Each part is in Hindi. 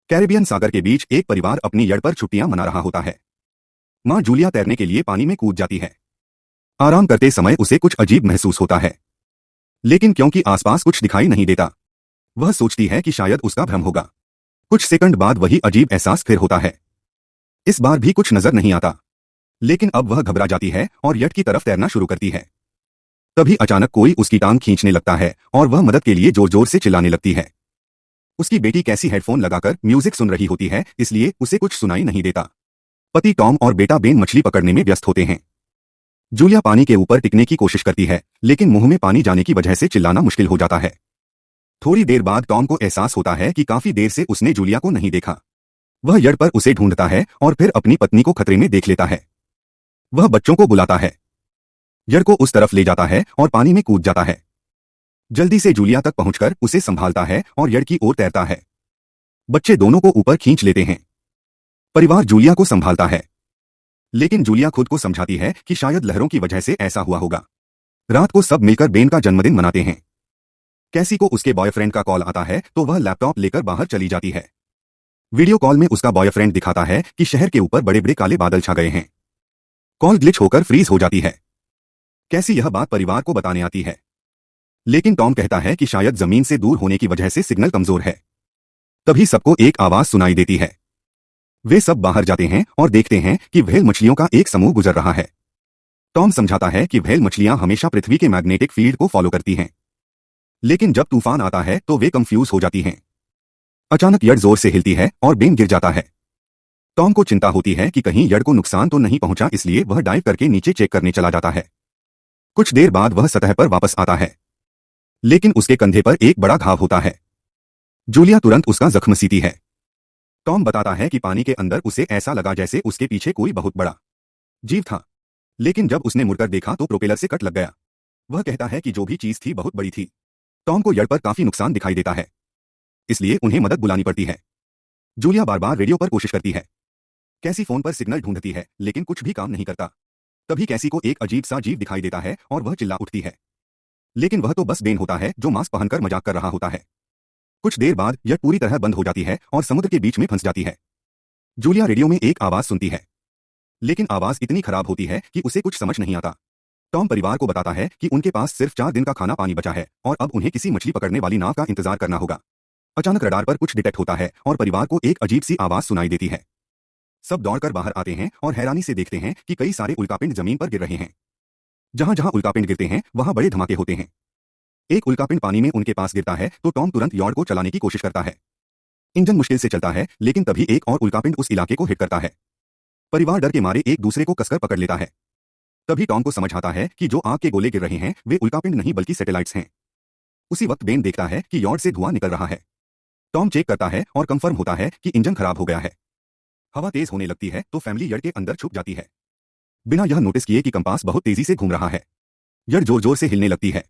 कैरेबियन सागर के बीच एक परिवार अपनी यड़ पर छुट्टियां मना रहा होता है। माँ जूलिया तैरने के लिए पानी में कूद जाती है। आराम करते समय उसे कुछ अजीब महसूस होता है, लेकिन क्योंकि आसपास कुछ दिखाई नहीं देता, वह सोचती है कि शायद उसका भ्रम होगा। कुछ सेकंड बाद वही अजीब एहसास फिर होता है। इस बार भी कुछ नजर नहीं आता, लेकिन अब वह घबरा जाती है और यट की तरफ तैरना शुरू करती है। तभी अचानक कोई उसकी टांग खींचने लगता है और वह मदद के लिए जोर जोर से चिल्लाने लगती है। उसकी बेटी कैसी हेडफोन लगाकर म्यूजिक सुन रही होती है, इसलिए उसे कुछ सुनाई नहीं देता। पति टॉम और बेटा बेन मछली पकड़ने में व्यस्त होते हैं। जूलिया पानी के ऊपर टिकने की कोशिश करती है, लेकिन मुंह में पानी जाने की वजह से चिल्लाना मुश्किल हो जाता है। थोड़ी देर बाद टॉम को एहसास होता है कि काफी देर से उसने जूलिया को नहीं देखा। वह यड़ पर उसे ढूंढता है और फिर अपनी पत्नी को खतरे में देख लेता है। वह बच्चों को बुलाता है, यड़ को उस तरफ ले जाता है और पानी में कूद जाता है। जल्दी से जूलिया तक पहुंचकर उसे संभालता है और यड़ की ओर तैरता है। बच्चे दोनों को ऊपर खींच लेते हैं। परिवार जूलिया को संभालता है, लेकिन जूलिया खुद को समझाती है कि शायद लहरों की वजह से ऐसा हुआ होगा। रात को सब मिलकर बेन का जन्मदिन मनाते हैं। कैसी को उसके बॉयफ्रेंड का कॉल आता है तो वह लैपटॉप लेकर बाहर चली जाती है। वीडियो कॉल में उसका बॉयफ्रेंड दिखाता है कि शहर के ऊपर बड़े बड़े काले बादल छा गए हैं। कॉल ग्लिच होकर फ्रीज हो जाती है। कैसी यह बात परिवार को बताने आती है, लेकिन टॉम कहता है कि शायद जमीन से दूर होने की वजह से सिग्नल कमजोर है। तभी सबको एक आवाज सुनाई देती है। वे सब बाहर जाते हैं और देखते हैं कि व्हेल मछलियों का एक समूह गुजर रहा है। टॉम समझाता है कि व्हेल मछलियां हमेशा पृथ्वी के मैग्नेटिक फील्ड को फॉलो करती हैं, लेकिन जब तूफान आता है तो वे कंफ्यूज हो जाती हैं। अचानक यड़ जोर से हिलती है और बेन गिर जाता है। टॉम को चिंता होती है कि कहीं यड़ को नुकसान तो नहीं पहुंचा, इसलिए वह डाइव करके नीचे चेक करने चला जाता है। कुछ देर बाद वह सतह पर वापस आता है, लेकिन उसके कंधे पर एक बड़ा घाव होता है। जूलिया तुरंत उसका जख्म सीती है। टॉम बताता है कि पानी के अंदर उसे ऐसा लगा जैसे उसके पीछे कोई बहुत बड़ा जीव था, लेकिन जब उसने मुड़कर देखा तो प्रोपेलर से कट लग गया। वह कहता है कि जो भी चीज थी बहुत बड़ी थी। टॉम को यड़ पर काफी नुकसान दिखाई देता है, इसलिए उन्हें मदद बुलानी पड़ती है। जूलिया बार बार रेडियो पर कोशिश करती है। कैसी फोन पर सिग्नल ढूंढती है, लेकिन कुछ भी काम नहीं करता। तभी कैसी को एक अजीब सा जीव दिखाई देता है और वह चिल्ला उठती है, लेकिन वह तो बस बेन होता है जो मास्क पहनकर मजाक कर रहा होता है। कुछ देर बाद यह पूरी तरह बंद हो जाती है और समुद्र के बीच में फंस जाती है। जूलिया रेडियो में एक आवाज सुनती है, लेकिन आवाज इतनी खराब होती है कि उसे कुछ समझ नहीं आता। टॉम परिवार को बताता है कि उनके पास सिर्फ 4 दिन का खाना पानी बचा है और अब उन्हें किसी मछली पकड़ने वाली नाव का इंतजार करना होगा। अचानक रडार पर कुछ डिटेक्ट होता है और परिवार को एक अजीब सी आवाज सुनाई देती है। सब दौड़कर बाहर आते हैं और हैरानी से देखते हैं कि कई सारे उल्कापिंड जमीन पर गिर रहे हैं। जहां जहां उल्कापिंड गिरते हैं वहां बड़े धमाके होते हैं। एक उल्कापिंड पानी में उनके पास गिरता है तो टॉम तुरंत यॉर्ड को चलाने की कोशिश करता है। इंजन मुश्किल से चलता है, लेकिन तभी एक और उल्कापिंड उस इलाके को हिट करता है। परिवार डर के मारे एक दूसरे को कसकर पकड़ लेता है। तभी टॉम को समझ आता है कि जो आग के गोले गिर रहे हैं वे उल्कापिंड नहीं बल्कि सैटेलाइट्स हैं। उसी वक्त बेन देखता है कि यॉर्ड से धुआं निकल रहा है। टॉम चेक करता है और कंफर्म होता है कि इंजन खराब हो गया है। हवा तेज होने लगती है तो फैमिली यड़ के अंदर छुप जाती है, बिना यह नोटिस किए कि कंपास बहुत तेजी से घूम रहा है। यड़ जोर जोर से हिलने लगती है।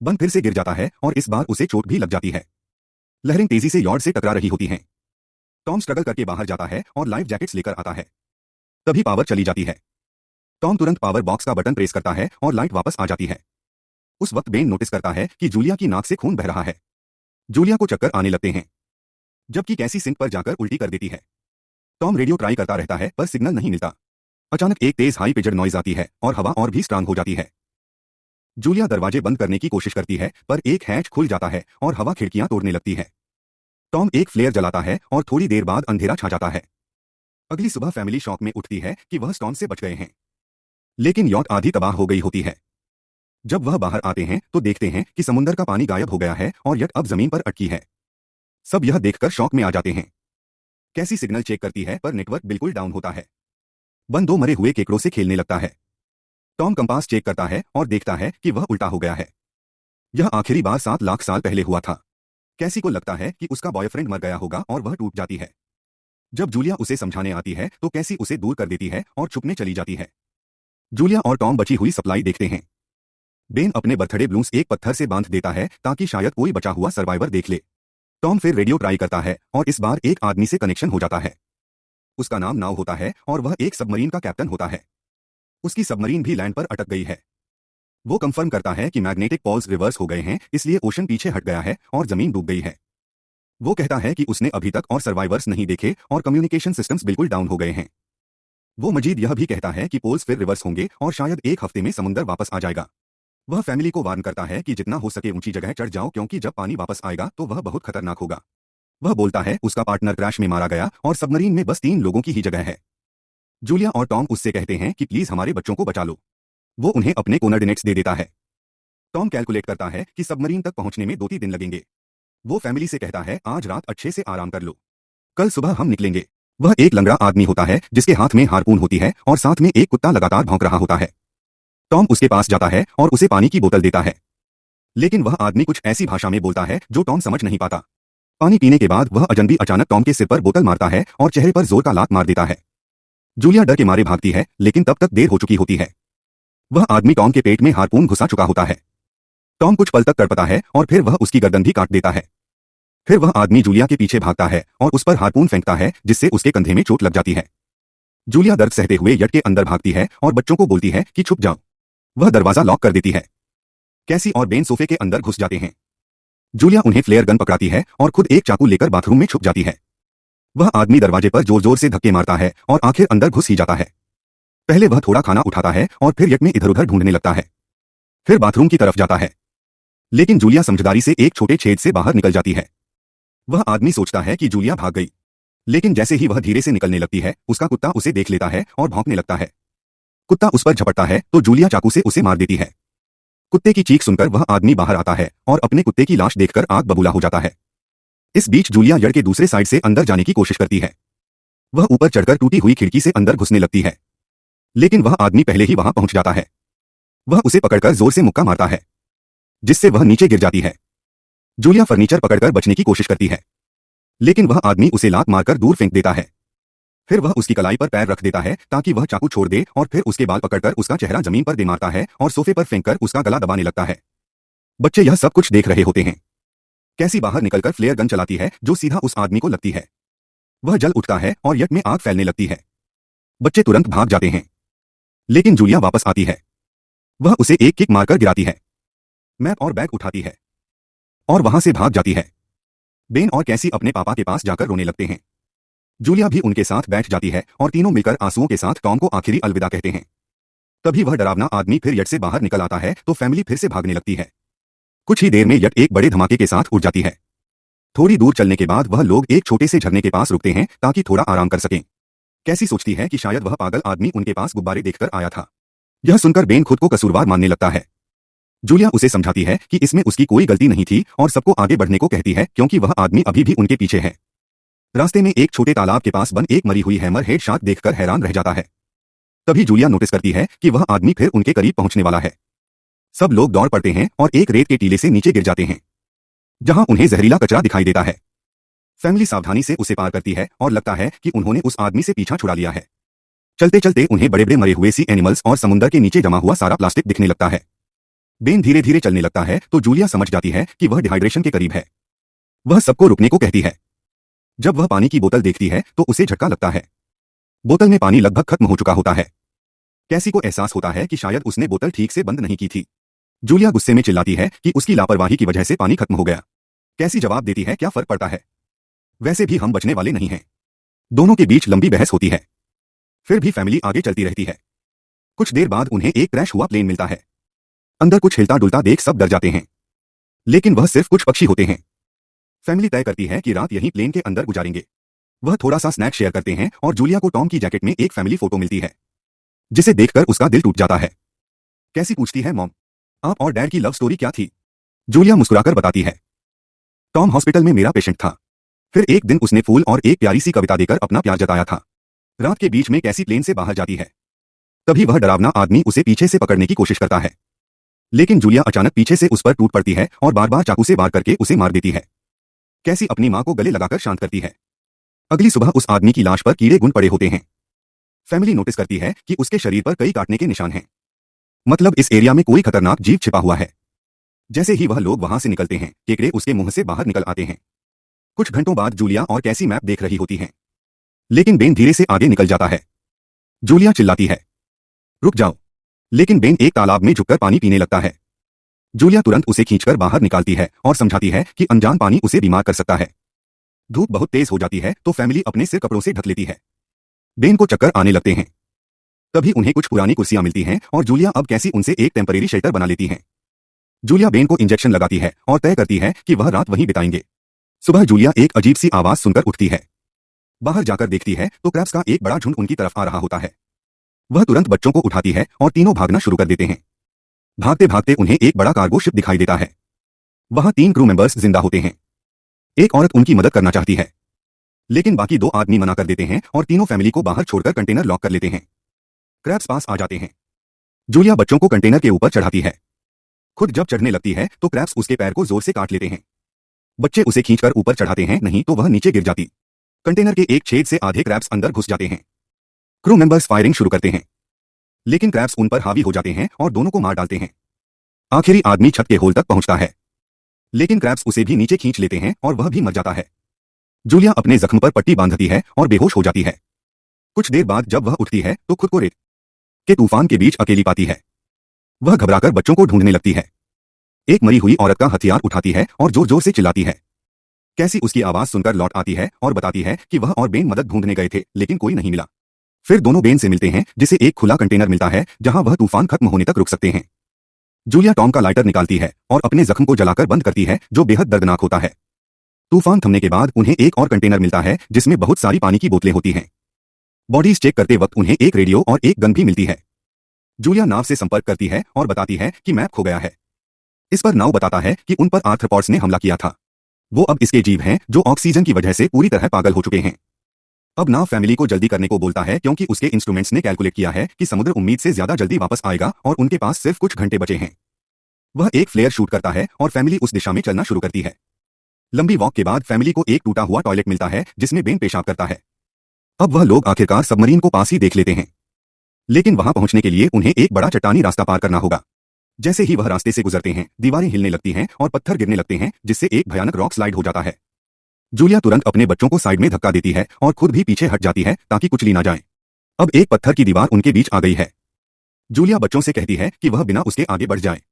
बन फिर से गिर जाता है और इस बार उसे चोट भी लग जाती है। लहरें तेजी से यॉर्ड से टकरा रही होती हैं। टॉम स्ट्रगल करके बाहर जाता है और लाइफ जैकेट्स लेकर आता है। तभी पावर चली जाती है। टॉम तुरंत पावर बॉक्स का बटन प्रेस करता है और लाइट वापस आ जाती है। उस वक्त बेन नोटिस करता है कि जूलिया की नाक से खून बह रहा है। जूलिया को चक्कर आने लगते हैं, जबकि कैसी सिंक पर जाकर उल्टी कर देती है। टॉम रेडियो ट्राई करता रहता है पर सिग्नल नहीं मिलता। अचानक एक तेज हाई पिचड नॉइज आती है और हवा और भी स्ट्रांग हो जाती है। जूलिया दरवाजे बंद करने की कोशिश करती है पर एक हैच खुल जाता है और हवा खिड़कियां तोड़ने लगती है। टॉम एक फ्लेयर जलाता है और थोड़ी देर बाद अंधेरा छा जाता है। अगली सुबह फैमिली शॉक में उठती है कि वह स्टॉर्म से बच गए हैं, लेकिन यॉट आधी तबाह हो गई होती है। जब वह बाहर आते हैं तो देखते हैं कि समुद्र का पानी गायब हो गया है और यट अब जमीन पर अटकी है। सब यह देखकर शॉक में आ जाते हैं। कैसी सिग्नल चेक करती है पर नेटवर्क बिल्कुल डाउन होता है। बन दो मरे हुए केकड़ों से खेलने लगता है। टॉम कंपास चेक करता है और देखता है कि वह उल्टा हो गया है। यह आखिरी बार 7 लाख साल पहले हुआ था। कैसी को लगता है कि उसका बॉयफ्रेंड मर गया होगा और वह टूट जाती है। जब जूलिया उसे समझाने आती है तो कैसी उसे दूर कर देती है और छुपने चली जाती है। जूलिया और टॉम बची हुई सप्लाई देखते हैं। बेन अपने बर्थडे बलून्स एक पत्थर से बांध देता है ताकि शायद कोई बचा हुआ सर्वाइवर देख ले। टॉम फिर रेडियो ट्राई करता है और इस बार एक आदमी से कनेक्शन हो जाता है। उसका नाम नाव होता है और वह एक सबमरीन का कैप्टन होता है। उसकी सबमरीन भी लैंड पर अटक गई है। वो कंफर्म करता है कि मैग्नेटिक पोल्स रिवर्स हो गए हैं, इसलिए ओशन पीछे हट गया है और जमीन डूब गई है। वो कहता है कि उसने अभी तक और सर्वाइवर्स नहीं देखे और कम्युनिकेशन सिस्टम्स बिल्कुल डाउन हो गए हैं। वो मजीद यह भी कहता है कि पोल्स फिर रिवर्स होंगे और शायद एक हफ्ते में समुंदर वापस आ जाएगा। वह फैमिली को वार्न करता है कि जितना हो सके ऊंची जगह चढ़ जाओ क्योंकि जब पानी वापस आएगा तो वह बहुत खतरनाक होगा। वह बोलता है उसका पार्टनर क्रैश में मारा गया और सबमरीन में बस 3 लोगों की ही जगह है। जूलिया और टॉम उससे कहते हैं कि प्लीज हमारे बच्चों को बचा लो। वो उन्हें अपने कोऑर्डिनेट्स दे देता है। टॉम कैलकुलेट करता है कि सबमरीन तक पहुंचने में 2-3 दिन लगेंगे। वो फैमिली से कहता है आज रात अच्छे से आराम कर लो, कल सुबह हम निकलेंगे। वह एक लंगड़ा आदमी होता है जिसके हाथ में हारपून होती है और साथ में एक कुत्ता लगातार भौंक रहा होता है। टॉम उसके पास जाता है और उसे पानी की बोतल देता है, लेकिन वह आदमी कुछ ऐसी भाषा में बोलता है जो टॉम समझ नहीं पाता। पानी पीने के बाद वह अजनबी अचानक टॉम के सिर पर बोतल मारता है और चेहरे पर जोर का लात मार देता है। जूलिया डर के मारे भागती है, लेकिन तब तक देर हो चुकी होती है। वह आदमी टॉम के पेट में हारपून घुसा चुका होता है। टॉम कुछ पल तक तड़पता है और फिर वह उसकी गर्दन भी काट देता है। फिर वह आदमी जूलिया के पीछे भागता है और उस पर हारपून फेंकता है जिससे उसके कंधे में चोट लग जाती है। जूलिया दर्द सहते हुए यट के अंदर भागती है और बच्चों को बोलती है कि छुप जाओ। वह दरवाजा लॉक कर देती है। कैसी और बेन सोफे के अंदर घुस जाते हैं। जूलिया उन्हें फ्लेयर गन पकड़ाती है और खुद एक चाकू लेकर बाथरूम में छुप जाती है। वह आदमी दरवाजे पर जोर जोर से धक्के मारता है और आखिर अंदर घुस ही जाता है। पहले वह थोड़ा खाना उठाता है और फिर यट में इधर उधर ढूंढने लगता है। फिर बाथरूम की तरफ जाता है, लेकिन जूलिया समझदारी से एक छोटे छेद से बाहर निकल जाती है। वह आदमी सोचता है कि जूलिया भाग गई, लेकिन जैसे ही वह धीरे से निकलने लगती है उसका कुत्ता उसे देख लेता है और भौंकने लगता है। कुत्ता उस पर झपटता है तो जूलिया चाकू से उसे मार देती है। कुत्ते की चीख सुनकर वह आदमी बाहर आता है और अपने कुत्ते की लाश देखकर आग बबूला हो जाता है। इस बीच जूलिया यड़ के दूसरे साइड से अंदर जाने की कोशिश करती है। वह ऊपर चढ़कर टूटी हुई खिड़की से अंदर घुसने लगती है, लेकिन वह आदमी पहले ही वहां पहुंच जाता है। वह उसे पकड़कर जोर से मुक्का मारता है, जिससे वह नीचे गिर जाती है। जूलिया फर्नीचर पकड़कर बचने की कोशिश करती है, लेकिन वह आदमी उसे लात मारकर दूर फेंक देता है। फिर वह उसकी कलाई पर पैर रख देता है ताकि वह चाकू छोड़ दे और फिर उसके बाल पकड़कर उसका चेहरा जमीन पर दे मारता है और सोफे पर फेंककर उसका गला दबाने लगता है। बच्चे यह सब कुछ देख रहे होते हैं। कैसी बाहर निकलकर फ्लेयर गन चलाती है जो सीधा उस आदमी को लगती है। वह जल उठता है और यट में आग फैलने लगती है। बच्चे तुरंत भाग जाते हैं, लेकिन जूलिया वापस आती है। वह उसे एक किक मारकर गिराती है, मैप और बैग उठाती है और वहां से भाग जाती है। बेन और कैसी अपने पापा के पास जाकर रोने लगते हैं। जूलिया भी उनके साथ बैठ जाती है और तीनों मिलकर आंसुओं के साथ टॉम को आखिरी अलविदा कहते हैं। तभी वह डरावना आदमी फिर यट से बाहर निकल आता है तो फैमिली फिर से भागने लगती है। कुछ ही देर में यट एक बड़े धमाके के साथ उड़ जाती है। थोड़ी दूर चलने के बाद वह लोग एक छोटे से झरने के पास रुकते हैं ताकि थोड़ा आराम कर सकें। कैसी सोचती है कि शायद वह पागल आदमी उनके पास गुब्बारे देखकर आया था। यह सुनकर बेन खुद को कसूरवार मानने लगता है। जूलिया उसे समझाती है कि इसमें उसकी कोई गलती नहीं थी और सबको आगे बढ़ने को कहती है क्योंकि वह आदमी अभी भी उनके पीछे है। रास्ते में एक छोटे तालाब के पास बंद एक मरी हुई हैमर हेड शार्क देखकर हैरान रह जाता है। तभी जूलिया नोटिस करती है कि वह आदमी फिर उनके करीब पहुंचने वाला है। सब लोग दौड़ पड़ते हैं और एक रेत के टीले से नीचे गिर जाते हैं, जहां उन्हें जहरीला कचरा दिखाई देता है। फैमिली सावधानी से उसे पार करती है और लगता है कि उन्होंने उस आदमी से पीछा छुड़ा लिया है। चलते चलते उन्हें बड़े बड़े मरे हुए सी एनिमल्स और समुद्र के नीचे जमा हुआ सारा प्लास्टिक दिखने लगता है। बेन धीरे धीरे चलने लगता है तो जूलिया समझ जाती है कि वह डिहाइड्रेशन के करीब है। वह सबको रुकने को कहती है। जब वह पानी की बोतल देखती है तो उसे झटका लगता है। बोतल में पानी लगभग खत्म हो चुका होता है। कैसी को एहसास होता है कि शायद उसने बोतल ठीक से बंद नहीं की थी। जूलिया गुस्से में चिल्लाती है कि उसकी लापरवाही की वजह से पानी खत्म हो गया। कैसी जवाब देती है क्या फर्क पड़ता है, वैसे भी हम बचने वाले नहीं हैं। दोनों के बीच लंबी बहस होती है। फिर भी फैमिली आगे चलती रहती है। कुछ देर बाद उन्हें एक क्रैश हुआ प्लेन मिलता है। अंदर कुछ हिलता डुलता देख सब डर जाते हैं, लेकिन वह सिर्फ कुछ पक्षी होते हैं। फैमिली तय करती है कि रात यहीं प्लेन के अंदर गुजारेंगे। वह थोड़ा सा स्नैक शेयर करते हैं और जूलिया को टॉम की जैकेट में एक फैमिली फोटो मिलती है, जिसे देखकर उसका दिल टूट जाता है। कैसी पूछती है मॉम, आप और डैड की लव स्टोरी क्या थी? जूलिया मुस्कुराकर बताती है, टॉम हॉस्पिटल में मेरा पेशेंट था। फिर एक दिन उसने फूल और एक प्यारी सी कविता देकर अपना प्यार जताया था। रात के बीच में कैसी प्लेन से बाहर जाती है। तभी वह डरावना आदमी उसे पीछे से पकड़ने की कोशिश करता है, लेकिन जूलिया अचानक पीछे से उस पर टूट पड़ती है और बार बार चाकू से वार करके उसे मार देती है। कैसी अपनी मां को गले लगाकर शांत करती है। अगली सुबह उस आदमी की लाश पर कीड़े गुण पड़े होते हैं। फैमिली नोटिस करती है कि उसके शरीर पर कई काटने के निशान हैं। मतलब इस एरिया में कोई खतरनाक जीव छिपा हुआ है। जैसे ही वह लोग वहां से निकलते हैं, केकड़े उसके मुंह से बाहर निकल आते हैं। कुछ घंटों बाद जूलिया और कैसी मैप देख रही होती हैं, लेकिन बेन धीरे से आगे निकल जाता है। जूलिया चिल्लाती है, रुक जाओ, लेकिन बेन एक तालाब में झुककर पानी पीने लगता है। जूलिया तुरंत उसे खींचकर बाहर निकालती है और समझाती है कि अनजान पानी उसे बीमार कर सकता है। धूप बहुत तेज हो जाती है तो फैमिली अपने सिर कपड़ों से ढक लेती है। बेन को चक्कर आने लगते हैं। तभी उन्हें कुछ पुरानी कुर्सियां मिलती हैं और जूलिया अब कैसी उनसे एक टेम्परेरी शेल्टर बना लेती हैं। जूलिया बेन को इंजेक्शन लगाती है और तय करती है कि वह रात वहीं बिताएंगे। सुबह जूलिया एक अजीब सी आवाज सुनकर उठती है। बाहर जाकर देखती है तो क्रैब्स का एक बड़ा झुंड उनकी तरफ आ रहा होता है। वह तुरंत बच्चों को उठाती है और तीनों भागना शुरू कर देते हैं। भागते भागते उन्हें एक बड़ा कार्गो शिप दिखाई देता है। वहां 3 क्रू मेंबर्स जिंदा होते हैं। एक औरत उनकी मदद करना चाहती है, लेकिन बाकी 2 आदमी मना कर देते हैं और तीनों फैमिली को बाहर छोड़कर कंटेनर लॉक कर लेते हैं। क्रैब्स पास आ जाते हैं। जूलिया बच्चों को कंटेनर के ऊपर चढ़ाती है। खुद जब चढ़ने लगती है तो क्रैब्स उसके पैर को जोर से काट लेते हैं। बच्चे उसे खींचकर ऊपर चढ़ाते हैं, नहीं तो वह नीचे गिर जाती। कंटेनर के एक छेद से आधे क्रैब्स अंदर घुस जाते हैं। क्रू मेंबर्स फायरिंग शुरू करते हैं, लेकिन क्रैब्स उन पर हावी हो जाते हैं और दोनों को मार डालते हैं। आखिरी आदमी छत के होल तक पहुंचता है, लेकिन क्रैब्स उसे भी नीचे खींच लेते हैं और वह भी मर जाता है। जूलिया अपने जख्म पर पट्टी बांधती है और बेहोश हो जाती है। कुछ देर बाद जब वह उठती है तो खुद को रेत के तूफान के बीच अकेली पाती है। वह घबराकर बच्चों को ढूंढने लगती है। एक मरी हुई औरत का हथियार उठाती है और जोर जोर से चिल्लाती है। कैसी उसकी आवाज सुनकर लौट आती है और बताती है कि वह और बेन मदद ढूंढने गए थे, लेकिन कोई नहीं मिला। फिर दोनों बेन से मिलते हैं, जिसे एक खुला कंटेनर मिलता है जहां वह तूफान खत्म होने तक रुक सकते हैं। जूलिया टॉम का लाइटर निकालती है और अपने जख्म को जलाकर बंद करती है, जो बेहद दर्दनाक होता है। तूफान थमने के बाद उन्हें एक और कंटेनर मिलता है जिसमें बहुत सारी पानी की बोतलें होती हैं। बॉडीज चेक करते वक्त उन्हें एक रेडियो और एक गन भी मिलती है। जूलिया नाव से संपर्क करती है और बताती है कि मैप खो गया है। इस पर नाव बताता है कि उन पर आर्थ्रोपॉड्स ने हमला किया था। वो अब इसके जीव हैं जो ऑक्सीजन की वजह से पूरी तरह पागल हो चुके हैं। अब नाव फैमिली को जल्दी करने को बोलता है, क्योंकि उसके इंस्ट्रूमेंट्स ने कैलकुलेट किया है कि समुद्र उम्मीद से ज्यादा जल्दी वापस आएगा और उनके पास सिर्फ कुछ घंटे बचे हैं। वह एक फ्लेयर शूट करता है और फैमिली उस दिशा में चलना शुरू करती है। लंबी वॉक के बाद फैमिली को एक टूटा हुआ टॉयलेट मिलता है जिसमें बेन पेशाब करता है। अब वह लोग आखिरकार सबमरीन को पास ही देख लेते हैं, लेकिन वहां पहुंचने के लिए उन्हें एक बड़ा चट्टानी रास्ता पार करना होगा। जैसे ही वह रास्ते से गुजरते हैं, दीवारें हिलने लगती हैं और पत्थर गिरने लगते हैं, जिससे एक भयानक रॉक स्लाइड हो जाता है। जूलिया तुरंत अपने बच्चों को साइड में धक्का देती है और खुद भी पीछे हट जाती है ताकि कुचली ना जाए। अब एक पत्थर की दीवार उनके बीच आ गई है। जूलिया बच्चों से कहती है कि वह बिना उसके आगे बढ़ जाए,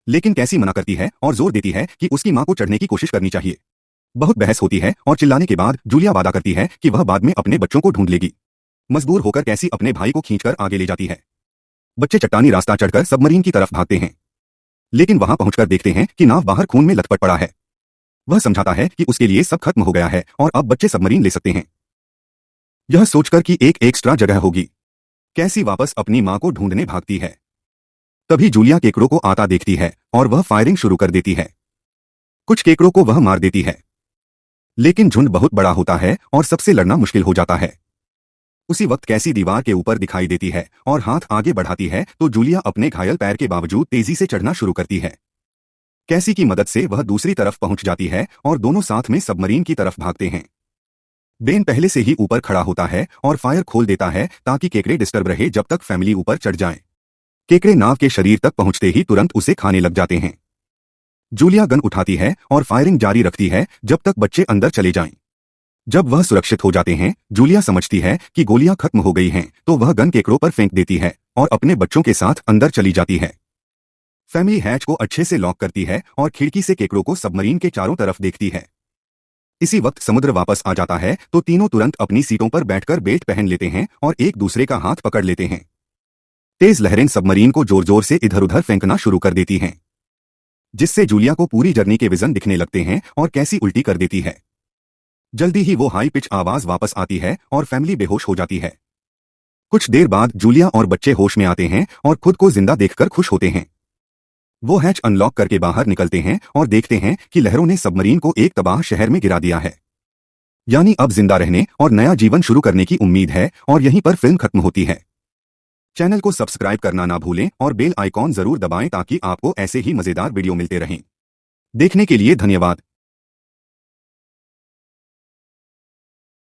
लेकिन कैसी मना करती है और जोर देती है कि उसकी मां को चढ़ने की कोशिश करनी चाहिए। बहुत बहस होती है और चिल्लाने के बाद जूलिया वादा करती है कि वह बाद में अपने बच्चों को ढूंढ लेगी। मजबूर होकर कैसी अपने भाई को खींचकर आगे ले जाती है। बच्चे चट्टानी रास्ता चढ़कर सबमरीन की तरफ भागते हैं, लेकिन वहां पहुंचकर देखते हैं कि नाव बाहर खून में लथपथ पड़ा है। वह समझाता है कि उसके लिए सब खत्म हो गया है और अब बच्चे सबमरीन ले सकते हैं। यह सोचकर कि एक एक्स्ट्रा जगह होगी, कैसी वापस अपनी मां को ढूंढने भागती है। तभी जूलिया केकड़ों को आता देखती है और वह फायरिंग शुरू कर देती है। कुछ केकड़ों को वह मार देती है, लेकिन झुंड बहुत बड़ा होता है और सबसे लड़ना मुश्किल हो जाता है। उसी वक्त कैसी दीवार के ऊपर दिखाई देती है और हाथ आगे बढ़ाती है तो जूलिया अपने घायल पैर के बावजूद तेजी से चढ़ना शुरू करती है। कैसी की मदद से वह दूसरी तरफ पहुंच जाती है और दोनों साथ में सबमरीन की तरफ भागते हैं। बेन पहले से ही ऊपर खड़ा होता है और फायर खोल देता है ताकि केकड़े डिस्टर्ब रहे जब तक फैमिली ऊपर चढ़ जाए। केकड़े नाव के शरीर तक पहुंचते ही तुरंत उसे खाने लग जाते हैं। जूलिया गन उठाती है और फायरिंग जारी रखती है जब तक बच्चे अंदर चले जाएं। जब वह सुरक्षित हो जाते हैं, जूलिया समझती है कि गोलियां खत्म हो गई हैं, तो वह गन केकड़ों पर फेंक देती है और अपने बच्चों के साथ अंदर चली जाती है। फैमिली हैच को अच्छे से लॉक करती है और खिड़की से केकड़ों को सबमरीन के चारों तरफ देखती है। इसी वक्त समुद्र वापस आ जाता है तो तीनों तुरंत अपनी सीटों पर बैठकर बेल्ट पहन लेते हैं और एक दूसरे का हाथ पकड़ लेते हैं। तेज लहरें सबमरीन को जोर जोर से इधर उधर फेंकना शुरू कर देती हैं, जिससे जूलिया को पूरी जर्नी के विजन दिखने लगते हैं और कैसी उल्टी कर देती है। जल्दी ही वो हाई पिच आवाज वापस आती है और फैमिली बेहोश हो जाती है। कुछ देर बाद जूलिया और बच्चे होश में आते हैं और खुद को जिंदा देखकर खुश होते हैं। वो हैच अनलॉक करके बाहर निकलते हैं और देखते हैं कि लहरों ने सबमरीन को एक तबाह शहर में गिरा दिया है। यानी अब जिंदा रहने और नया जीवन शुरू करने की उम्मीद है और यहीं पर फिल्म खत्म होती है। चैनल को सब्सक्राइब करना ना भूलें और बेल आइकॉन जरूर दबाएं ताकि आपको ऐसे ही मजेदार वीडियो मिलते रहें। देखने के लिए धन्यवाद।